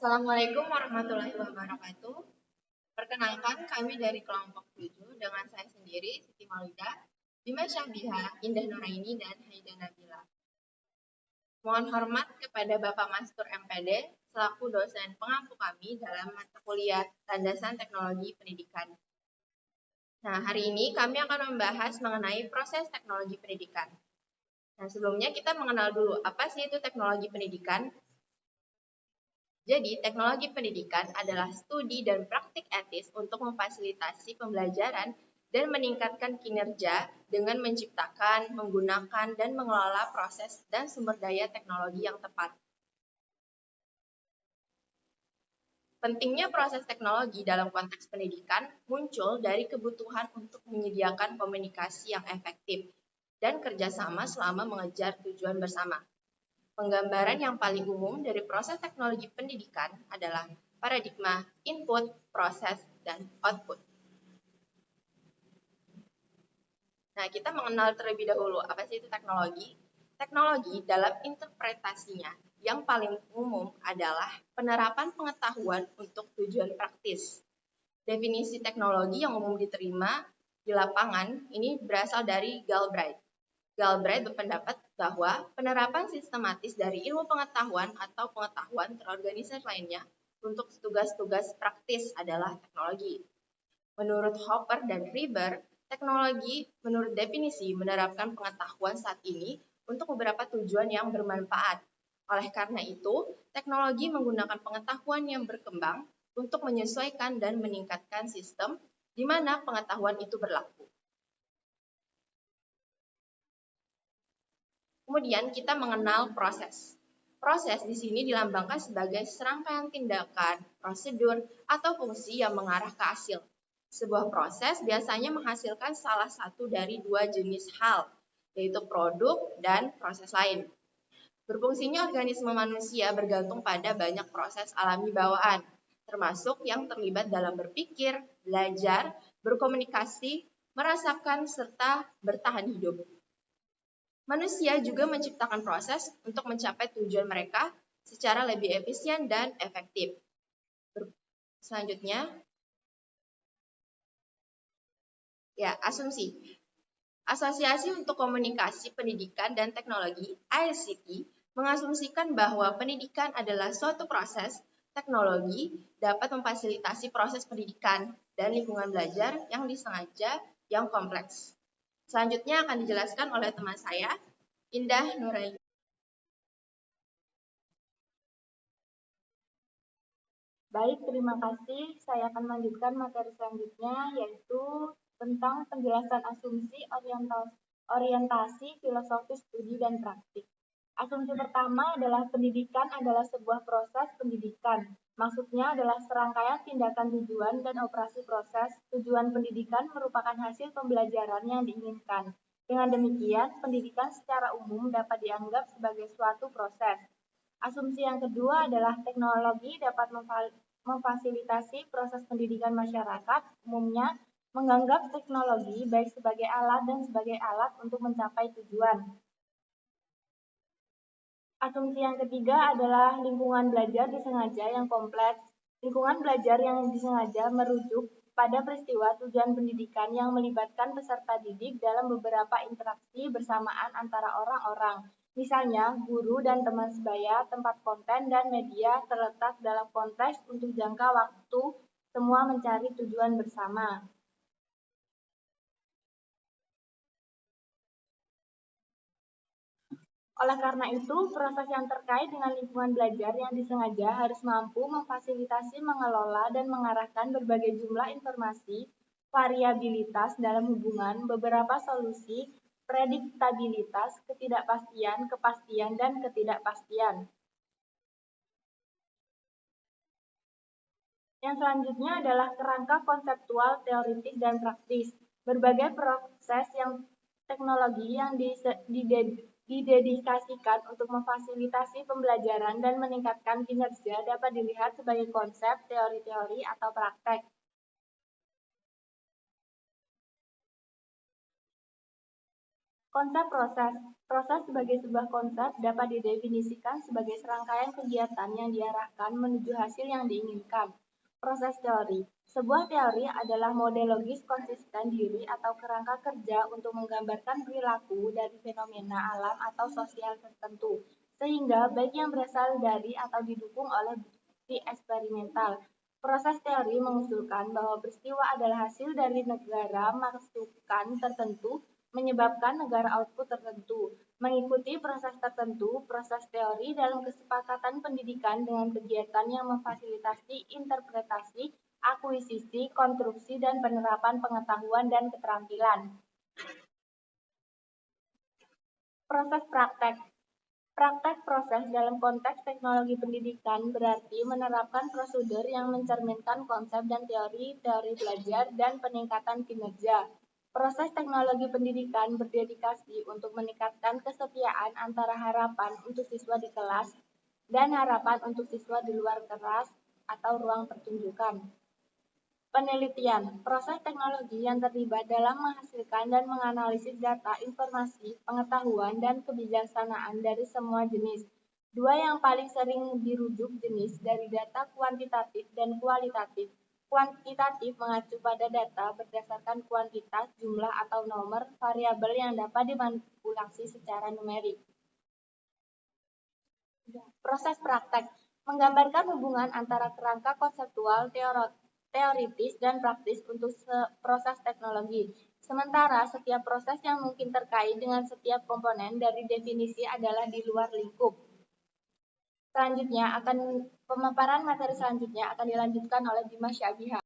Assalamualaikum warahmatullahi wabarakatuh. Perkenalkan, kami dari kelompok 7 dengan saya sendiri, Siti Maulida, Bima Syahbiha, Indah Nuraini, dan Haida Nabila. Mohon hormat kepada Bapak Mastur MPD selaku dosen pengampu kami dalam mata kuliah Landasan Teknologi Pendidikan. Nah, hari ini kami akan membahas mengenai proses teknologi pendidikan. Nah, sebelumnya kita mengenal dulu apa sih itu teknologi pendidikan. Jadi, teknologi pendidikan adalah studi dan praktik etis untuk memfasilitasi pembelajaran dan meningkatkan kinerja dengan menciptakan, menggunakan, dan mengelola proses dan sumber daya teknologi yang tepat. Pentingnya proses teknologi dalam konteks pendidikan muncul dari kebutuhan untuk menyediakan komunikasi yang efektif dan kerjasama selama mengejar tujuan bersama. Penggambaran yang paling umum dari proses teknologi pendidikan adalah paradigma input, proses, dan output. Nah, kita mengenal terlebih dahulu apa sih itu teknologi. Teknologi dalam interpretasinya yang paling umum adalah penerapan pengetahuan untuk tujuan praktis. Definisi teknologi yang umum diterima di lapangan ini berasal dari Galbraith. Galbraith berpendapat bahwa penerapan sistematis dari ilmu pengetahuan atau pengetahuan terorganisir lainnya untuk tugas-tugas praktis adalah teknologi. Menurut Hopper dan Rieber, teknologi menurut definisi menerapkan pengetahuan saat ini untuk beberapa tujuan yang bermanfaat. Oleh karena itu, teknologi menggunakan pengetahuan yang berkembang untuk menyesuaikan dan meningkatkan sistem di mana pengetahuan itu berlaku. Kemudian kita mengenal proses. Proses di sini dilambangkan sebagai serangkaian tindakan, prosedur, atau fungsi yang mengarah ke hasil. Sebuah proses biasanya menghasilkan salah satu dari dua jenis hal, yaitu produk dan proses lain. Berfungsinya organisme manusia bergantung pada banyak proses alami bawaan, termasuk yang terlibat dalam berpikir, belajar, berkomunikasi, merasakan, serta bertahan hidup. Manusia juga menciptakan proses untuk mencapai tujuan mereka secara lebih efisien dan efektif. Selanjutnya, asumsi. Asosiasi untuk Komunikasi Pendidikan dan Teknologi (ASCT) mengasumsikan bahwa pendidikan adalah suatu proses teknologi dapat memfasilitasi proses pendidikan dan lingkungan belajar yang disengaja yang kompleks. Selanjutnya akan dijelaskan oleh teman saya, Indah Nuraini. Baik, terima kasih. Saya akan melanjutkan materi selanjutnya, yaitu tentang penjelasan asumsi orientasi filosofis studi dan praktik. Asumsi pertama adalah pendidikan adalah sebuah proses pendidikan. Maksudnya adalah serangkaian tindakan tujuan dan operasi proses. Tujuan pendidikan merupakan hasil pembelajaran yang diinginkan. Dengan demikian, pendidikan secara umum dapat dianggap sebagai suatu proses. Asumsi yang kedua adalah teknologi dapat memfasilitasi proses pendidikan masyarakat, umumnya menganggap teknologi baik sebagai alat dan sebagai alat untuk mencapai tujuan. Asumsi yang ketiga adalah lingkungan belajar disengaja yang kompleks. Lingkungan belajar yang disengaja merujuk pada peristiwa tujuan pendidikan yang melibatkan peserta didik dalam beberapa interaksi bersamaan antara orang-orang. Misalnya, guru dan teman sebaya, tempat konten dan media terletak dalam konteks untuk jangka waktu semua mencari tujuan bersama. Oleh karena itu, proses yang terkait dengan lingkungan belajar yang disengaja harus mampu memfasilitasi, mengelola, dan mengarahkan berbagai jumlah informasi, variabilitas dalam hubungan, beberapa solusi, prediktabilitas, ketidakpastian, kepastian, dan ketidakpastian. Yang selanjutnya adalah kerangka konseptual, teoritik, dan praktis. Berbagai proses yang teknologi yang didedikasikan untuk memfasilitasi pembelajaran dan meningkatkan kinerja dapat dilihat sebagai konsep, teori-teori, atau praktek. Konsep proses. Proses sebagai sebuah konsep dapat didefinisikan sebagai serangkaian kegiatan yang diarahkan menuju hasil yang diinginkan. Proses teori. Sebuah teori adalah model logis konsisten diri atau kerangka kerja untuk menggambarkan perilaku dari fenomena alam atau sosial tertentu, sehingga baik yang berasal dari atau didukung oleh bukti eksperimental. Proses teori mengusulkan bahwa peristiwa adalah hasil dari negara masukan tertentu menyebabkan negara output tertentu. Mengikuti proses tertentu, proses teori dalam kesepakatan pendidikan dengan kegiatan yang memfasilitasi interpretasi, akuisisi, konstruksi, dan penerapan pengetahuan dan keterampilan. Proses praktek. Praktek proses dalam konteks teknologi pendidikan berarti menerapkan prosedur yang mencerminkan konsep dan teori-teori belajar dan peningkatan kinerja. Proses teknologi pendidikan berdedikasi untuk meningkatkan kesetiaan antara harapan untuk siswa di kelas dan harapan untuk siswa di luar kelas atau ruang pertunjukan. Penelitian, proses teknologi yang terlibat dalam menghasilkan dan menganalisis data, informasi, pengetahuan, dan kebijaksanaan dari semua jenis. Dua yang paling sering dirujuk jenis dari data kuantitatif dan kualitatif. Kuantitatif mengacu pada data berdasarkan kuantitas, jumlah, atau nomor variabel yang dapat dimanipulasi secara numerik. Proses praktek menggambarkan hubungan antara kerangka konseptual, teoritis, dan praktis untuk proses teknologi. Sementara setiap proses yang mungkin terkait dengan setiap komponen dari definisi adalah di luar lingkup. Selanjutnya pemaparan materi selanjutnya akan dilanjutkan oleh Dimas Syabiha.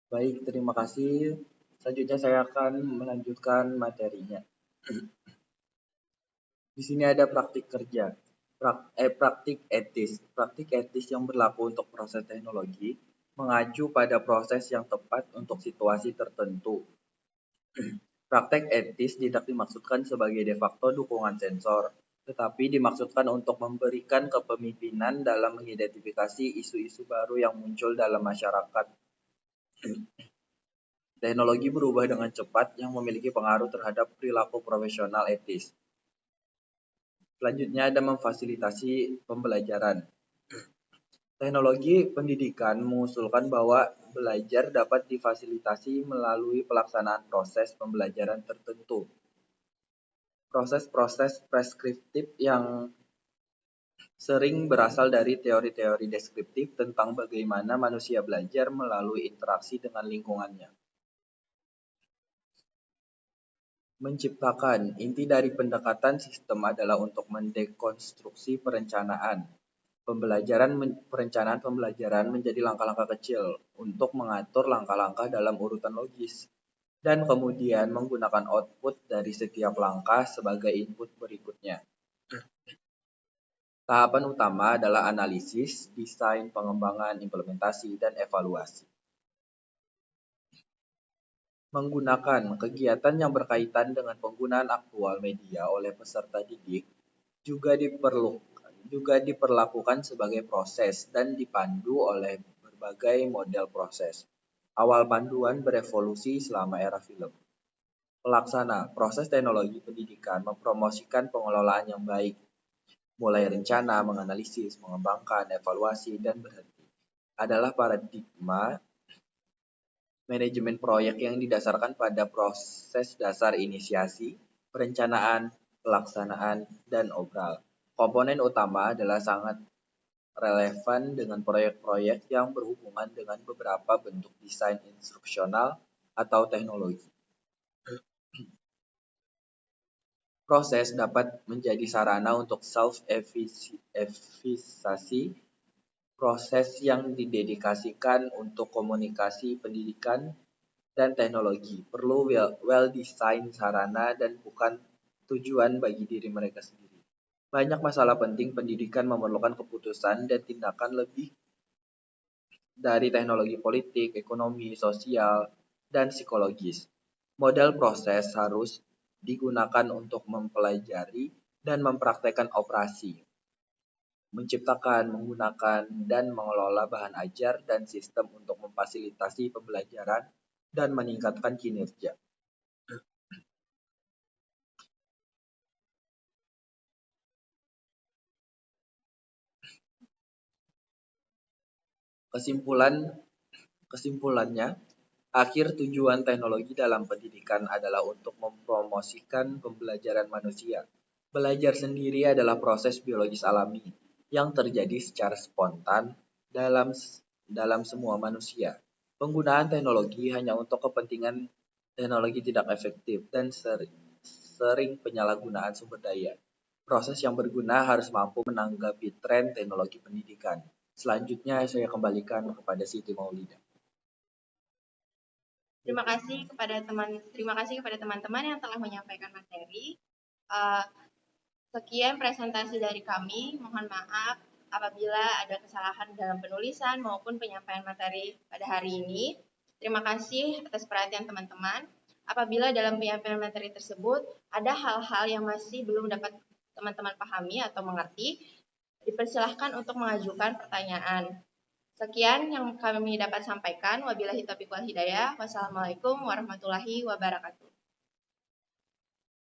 Baik, terima kasih. Selanjutnya saya akan melanjutkan materinya. Di sini ada praktik kerja, praktik etis. Praktik etis yang berlaku untuk proses teknologi mengacu pada proses yang tepat untuk situasi tertentu. Praktek etis tidak dimaksudkan sebagai de facto dukungan sensor, tetapi dimaksudkan untuk memberikan kepemimpinan dalam mengidentifikasi isu-isu baru yang muncul dalam masyarakat. Teknologi berubah dengan cepat yang memiliki pengaruh terhadap perilaku profesional etis. Selanjutnya ada memfasilitasi pembelajaran. Teknologi pendidikan mengusulkan bahwa belajar dapat difasilitasi melalui pelaksanaan proses pembelajaran tertentu. Proses-proses preskriptif yang sering berasal dari teori-teori deskriptif tentang bagaimana manusia belajar melalui interaksi dengan lingkungannya. Menciptakan. Inti dari pendekatan sistem adalah untuk mendekonstruksi perencanaan. Perencanaan pembelajaran menjadi langkah-langkah kecil untuk mengatur langkah-langkah dalam urutan logis dan kemudian menggunakan output dari setiap langkah sebagai input berikutnya. Tahapan utama adalah analisis, desain, pengembangan, implementasi, dan evaluasi. Menggunakan kegiatan yang berkaitan dengan penggunaan aktual media oleh peserta didik juga diperlakukan sebagai proses dan dipandu oleh berbagai model proses. Awal panduan berevolusi selama era film. Pelaksana, proses teknologi pendidikan mempromosikan pengelolaan yang baik, mulai rencana, menganalisis, mengembangkan, evaluasi, dan berhenti. Adalah paradigma manajemen proyek yang didasarkan pada proses dasar inisiasi, perencanaan, pelaksanaan, dan obral. Komponen utama adalah sangat relevan dengan proyek-proyek yang berhubungan dengan beberapa bentuk desain instruksional atau teknologi. Proses dapat menjadi sarana untuk self-efficacy, proses yang didedikasikan untuk komunikasi pendidikan dan teknologi. Perlu well-design sarana dan bukan tujuan bagi diri mereka sendiri. Banyak masalah penting pendidikan memerlukan keputusan dan tindakan lebih dari teknologi politik, ekonomi, sosial, dan psikologis. Model proses harus digunakan untuk mempelajari dan mempraktekkan operasi, menciptakan, menggunakan, dan mengelola bahan ajar dan sistem untuk memfasilitasi pembelajaran dan meningkatkan kinerja. Kesimpulannya, akhir tujuan teknologi dalam pendidikan adalah untuk mempromosikan pembelajaran manusia. Belajar sendiri adalah proses biologis alami yang terjadi secara spontan dalam semua manusia. Penggunaan teknologi hanya untuk kepentingan teknologi tidak efektif dan sering penyalahgunaan sumber daya. Proses yang berguna harus mampu menanggapi tren teknologi pendidikan. Selanjutnya saya kembalikan kepada Siti Maulida. Terima kasih kepada teman-teman yang telah menyampaikan materi. Sekian presentasi dari kami. Mohon maaf apabila ada kesalahan dalam penulisan maupun penyampaian materi pada hari ini. Terima kasih atas perhatian teman-teman. Apabila dalam penyampaian materi tersebut ada hal-hal yang masih belum dapat teman-teman pahami atau mengerti, dipersilahkan untuk mengajukan pertanyaan. Sekian yang kami dapat sampaikan. Wabillahi taufiq wal hidayah. Wassalamualaikum warahmatullahi wabarakatuh.